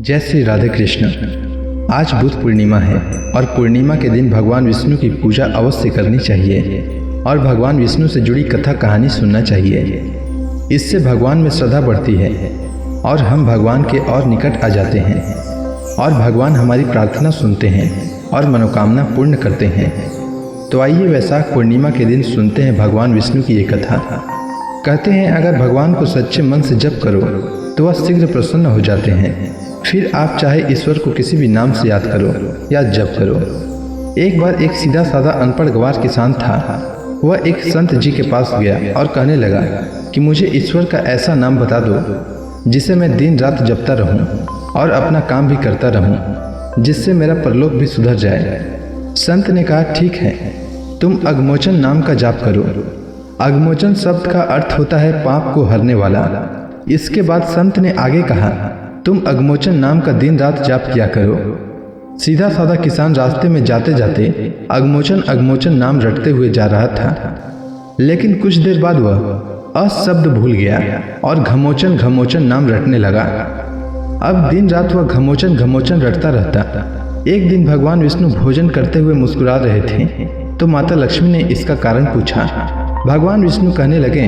जय श्री राधे कृष्ण। आज बुध पूर्णिमा है और पूर्णिमा के दिन भगवान विष्णु की पूजा अवश्य करनी चाहिए और भगवान विष्णु से जुड़ी कथा कहानी सुनना चाहिए। इससे भगवान में श्रद्धा बढ़ती है और हम भगवान के और निकट आ जाते हैं और भगवान हमारी प्रार्थना सुनते हैं और मनोकामना पूर्ण करते हैं। तो आइए वैशाख पूर्णिमा के दिन सुनते हैं भगवान विष्णु की ये कथा। कहते हैं अगर भगवान को सच्चे मन से जप करो तो वह शीघ्र प्रसन्न हो जाते हैं। फिर आप चाहे ईश्वर को किसी भी नाम से याद करो या जप करो। एक बार एक सीधा साधा अनपढ़ गंवार किसान था। वह एक संत जी के पास गया और कहने लगा कि मुझे ईश्वर का ऐसा नाम बता दो जिसे मैं दिन रात जपता रहूं और अपना काम भी करता रहूं, जिससे मेरा परलोक भी सुधर जाए। संत ने कहा ठीक है, तुम अगमोचन नाम का जाप करो। अगमोचन शब्द का अर्थ होता है पाप को हरने वाला। इसके बाद संत ने आगे कहा तुम अगमोचन नाम का दिन रात जाप किया करो। सीधा साधा किसान रास्ते में जाते जाते अगमोचन अगमोचन नाम रटते हुए जा रहा था, लेकिन कुछ देर बाद वह अशब्द भूल गया और घमोचन घमोचन नाम रटने लगा। अब दिन रात वह घमोचन घमोचन रटता रहता। एक दिन भगवान विष्णु भोजन करते हुए मुस्कुरा रहे थे तो माता लक्ष्मी ने इसका कारण पूछा। भगवान विष्णु कहने लगे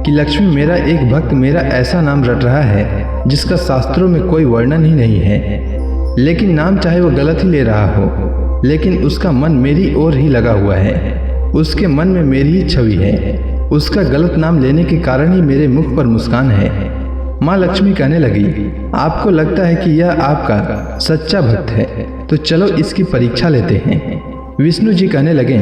कि लक्ष्मी, मेरा एक भक्त मेरा ऐसा नाम रट रहा है जिसका शास्त्रों में कोई वर्णन ही नहीं है, लेकिन नाम चाहे वो गलत ही ले रहा हो, लेकिन उसका मन मेरी ओर ही लगा हुआ है। उसके मन में मेरी ही छवि है। उसका गलत नाम लेने के कारण ही मेरे मुख पर मुस्कान है। माँ लक्ष्मी कहने लगी, आपको लगता है कि यह आपका सच्चा भक्त है, तो चलो इसकी परीक्षा लेते हैं। विष्णु जी कहने लगे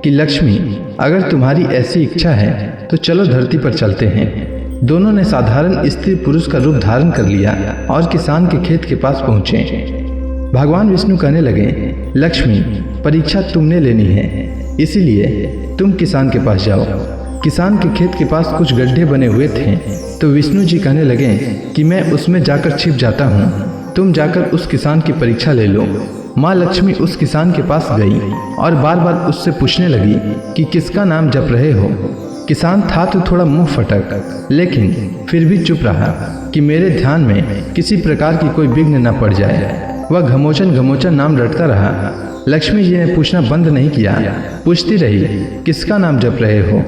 कि लक्ष्मी, अगर तुम्हारी ऐसी इच्छा है तो चलो धरती पर चलते हैं। दोनों ने साधारण स्त्री पुरुष का रूप धारण कर लिया और किसान के खेत के पास पहुंचे। भगवान विष्णु कहने लगे, लक्ष्मी, परीक्षा तुमने लेनी है, इसीलिए तुम किसान के पास जाओ। किसान के खेत के पास कुछ गड्ढे बने हुए थे, तो विष्णु जी कहने लगे कि मैं उसमें जाकर छिप जाता हूँ, तुम जाकर उस किसान की परीक्षा ले लो। माँ लक्ष्मी उस किसान के पास गई और बार बार उससे पूछने लगी कि किसका नाम जप रहे हो। किसान था तो थोड़ा मुंह फटक, लेकिन फिर भी चुप रहा कि मेरे ध्यान में किसी प्रकार की कोई विघ्न न पड़ जाए। वह घमोचन घमोचन नाम रटता रहा। लक्ष्मी जी ने पूछना बंद नहीं किया, पूछती रही किसका नाम जप रहे हो।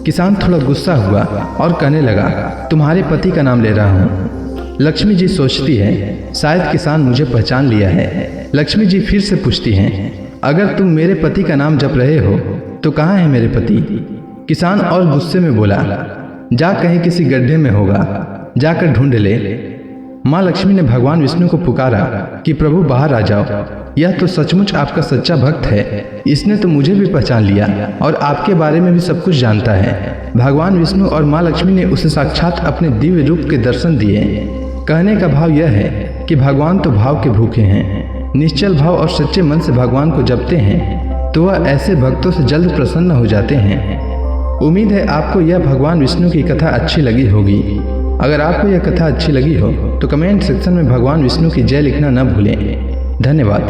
किसान थोड़ा गुस्सा हुआ और कहने लगा, तुम्हारे पति का नाम ले रहा हूँ। लक्ष्मी जी सोचती है शायद किसान मुझे पहचान लिया है। लक्ष्मी जी फिर से पूछती हैं, अगर तुम मेरे पति का नाम जप रहे हो तो कहाँ है मेरे पति। किसान और गुस्से में बोला, जा कहीं किसी गड्ढे में होगा, जाकर ढूंढ ले। माँ लक्ष्मी ने भगवान विष्णु को पुकारा कि प्रभु बाहर आ जाओ, यह तो सचमुच आपका सच्चा भक्त है। इसने तो मुझे भी पहचान लिया और आपके बारे में भी सब कुछ जानता है। भगवान विष्णु और माँ लक्ष्मी ने उसे साक्षात अपने दिव्य रूप के दर्शन दिए। कहने का भाव यह है कि भगवान तो भाव के भूखे हैं। निश्चल भाव और सच्चे मन से भगवान को जपते हैं तो वह ऐसे भक्तों से जल्द प्रसन्न हो जाते हैं। उम्मीद है आपको यह भगवान विष्णु की कथा अच्छी लगी होगी। अगर आपको यह कथा अच्छी लगी हो तो कमेंट सेक्शन में भगवान विष्णु की जय लिखना न भूलें। धन्यवाद।